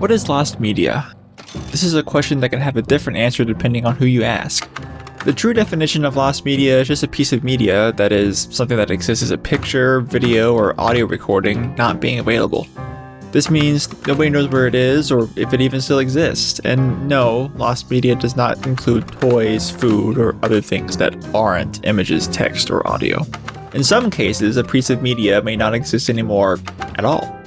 What is lost media? This is a question that can have a different answer depending on who you ask. The true definition of lost media is just a piece of media, that is, something that exists as a picture, video, or audio recording not being available. This means nobody knows where it is or if it even still exists. And no, lost media does not include toys, food, or other things that aren't images, text, or audio. In some cases, a piece of media may not exist anymore at all.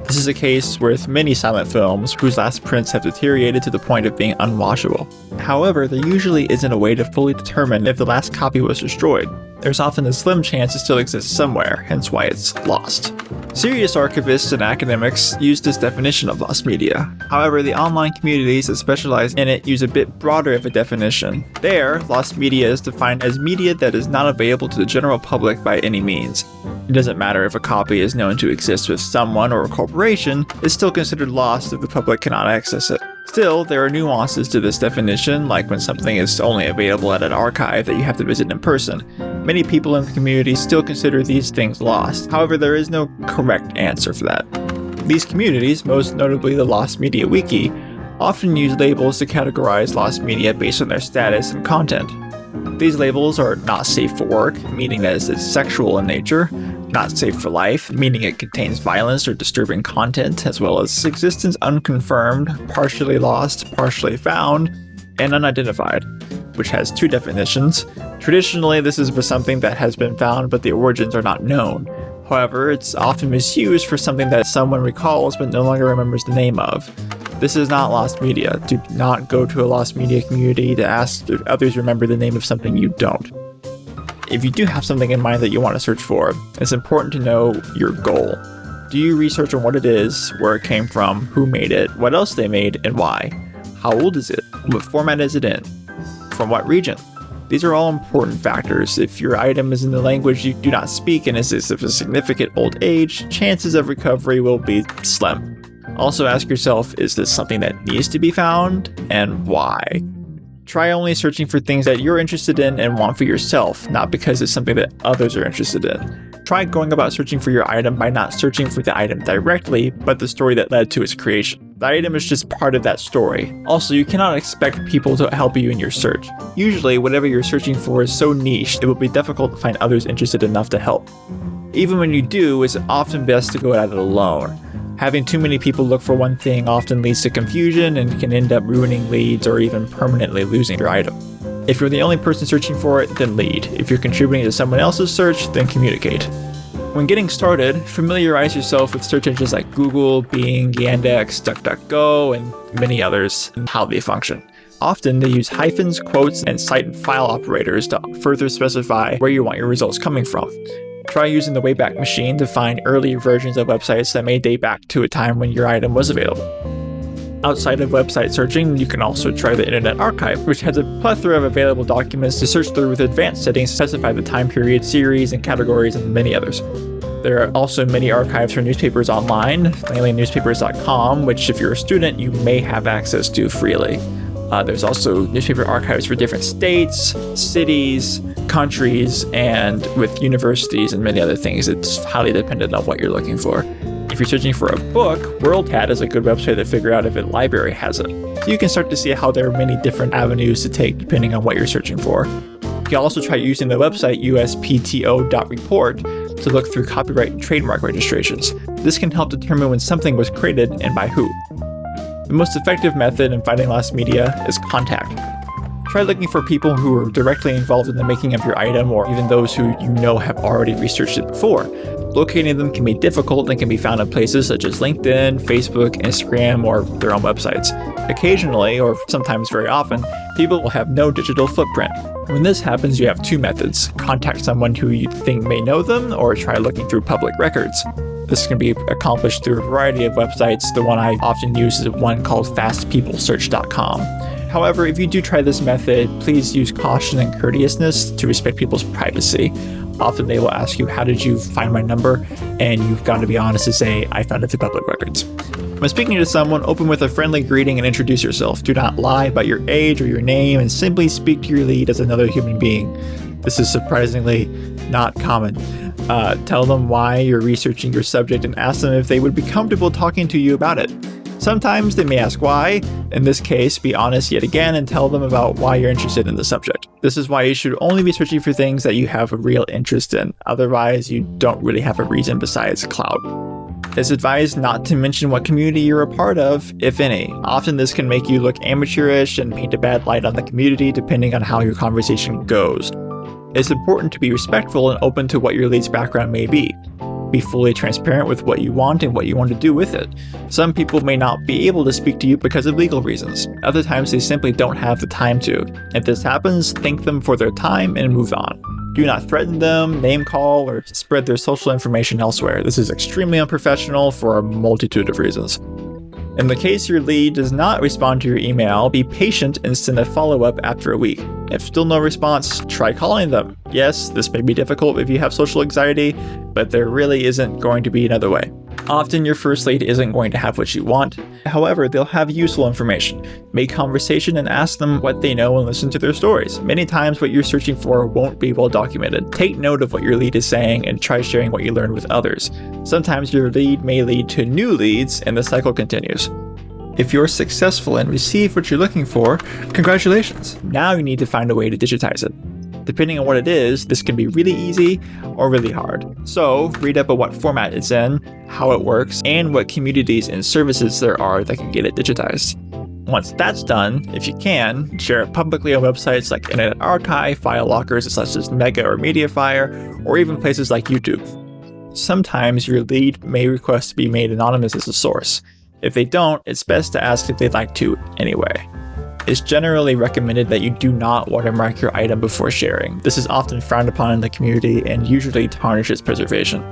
This is the case with many silent films whose last prints have deteriorated to the point of being unwatchable. However, there usually isn't a way to fully determine if the last copy was destroyed. There's often a slim chance it still exists somewhere, hence why it's lost. Serious archivists and academics use this definition of lost media. However, the online communities that specialize in it use a bit broader of a definition. There, lost media is defined as media that is not available to the general public by any means. It doesn't matter if a copy is known to exist with someone or a corporation, it's still considered lost if the public cannot access it. Still, there are nuances to this definition, like when something is only available at an archive that you have to visit in person. Many people in the community still consider these things lost. However, there is no correct answer for that. These communities, most notably the Lost Media Wiki, often use labels to categorize lost media based on their status and content. These labels are not safe for work, meaning that it's sexual in nature, not safe for life, meaning it contains violence or disturbing content, as well as existence unconfirmed, partially lost, partially found, and unidentified, which has two definitions. Traditionally, this is for something that has been found but the origins are not known. However, it's often misused for something that someone recalls but no longer remembers the name of. This is not lost media. Do not go to a lost media community to ask if others remember the name of something you don't. If you do have something in mind that you want to search for, it's important to know your goal. Do you research on what it is, where it came from, who made it, what else they made, and why? How old is it? What format is it in? From what region? These are all important factors. If your item is in the language you do not speak and is of a significant old age, chances of recovery will be slim. Also ask yourself, is this something that needs to be found, and why? Try only searching for things that you're interested in and want for yourself, not because it's something that others are interested in. Try going about searching for your item by not searching for the item directly, but the story that led to its creation. The item is just part of that story. Also, you cannot expect people to help you in your search. Usually, whatever you're searching for is so niche, it will be difficult to find others interested enough to help. Even when you do, it's often best to go at it alone. Having too many people look for one thing often leads to confusion and can end up ruining leads or even permanently losing your item. If you're the only person searching for it, then lead. If you're contributing to someone else's search, then communicate. When getting started, familiarize yourself with search engines like Google, Bing, Yandex, DuckDuckGo, and many others and how they function. Often they use hyphens, quotes, and cite and file operators to further specify where you want your results coming from. Try using the Wayback Machine to find earlier versions of websites that may date back to a time when your item was available. Outside of website searching, you can also try the Internet Archive, which has a plethora of available documents to search through with advanced settings to specify the time period, series, and categories, and many others. There are also many archives for newspapers online, mainly newspapers.com, which if you're a student, you may have access to freely. There's also newspaper archives for different states, cities, countries, and with universities and many other things. It's highly dependent on what you're looking for. If you're searching for a book, WorldCat is a good website to figure out if a library has it. So you can start to see how there are many different avenues to take depending on what you're searching for. You can also try using the website uspto.report to look through copyright and trademark registrations. This can help determine when something was created and by who. The most effective method in finding lost media is contact. Try looking for people who are directly involved in the making of your item or even those who you know have already researched it before. Locating them can be difficult and can be found in places such as LinkedIn, Facebook, Instagram, or their own websites. Occasionally, or sometimes very often, people will have no digital footprint. When this happens, you have two methods: contact someone who you think may know them, or try looking through public records. This can be accomplished through a variety of websites. The one I often use is one called fastpeoplesearch.com. However, if you do try this method, please use caution and courteousness to respect people's privacy. Often they will ask you, how did you find my number? And you've got to be honest to say, I found it through public records. When speaking to someone, open with a friendly greeting and introduce yourself. Do not lie about your age or your name, and simply speak to your lead as another human being. This is surprisingly not common. Tell them why you're researching your subject and ask them if they would be comfortable talking to you about it. Sometimes they may ask why. In this case, be honest yet again and tell them about why you're interested in the subject. This is why you should only be searching for things that you have a real interest in. Otherwise, you don't really have a reason besides clout. It's advised not to mention what community you're a part of, if any. Often this can make you look amateurish and paint a bad light on the community depending on how your conversation goes. It's important to be respectful and open to what your lead's background may be. Be fully transparent with what you want and what you want to do with it. Some people may not be able to speak to you because of legal reasons. Other times they simply don't have the time to. If this happens, thank them for their time and move on. Do not threaten them, name call, or spread their social information elsewhere. This is extremely unprofessional for a multitude of reasons. In the case your lead does not respond to your email, be patient and send a follow-up after a week. If still no response, try calling them. Yes, this may be difficult if you have social anxiety, but there really isn't going to be another way. Often your first lead isn't going to have what you want. However, they'll have useful information. Make conversation and ask them what they know and listen to their stories. Many times what you're searching for won't be well documented. Take note of what your lead is saying and try sharing what you learned with others. Sometimes your lead may lead to new leads and the cycle continues. If you're successful and receive what you're looking for, congratulations. Now you need to find a way to digitize it. Depending on what it is, this can be really easy or really hard. So read up on what format it's in, how it works, and what communities and services there are that can get it digitized. Once that's done, if you can, share it publicly on websites like Internet Archive, file lockers such as Mega or MediaFire, or even places like YouTube. Sometimes your lead may request to be made anonymous as a source. If they don't, it's best to ask if they'd like to anyway. It's generally recommended that you do not watermark your item before sharing. This is often frowned upon in the community and usually tarnishes preservation.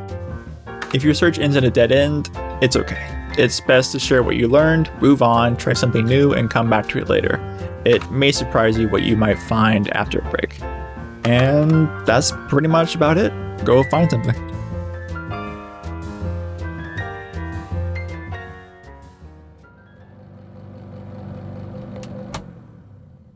If your search ends at a dead end, it's okay. It's best to share what you learned, move on, try something new, and come back to it later. It may surprise you what you might find after a break. And that's pretty much about it. Go find something.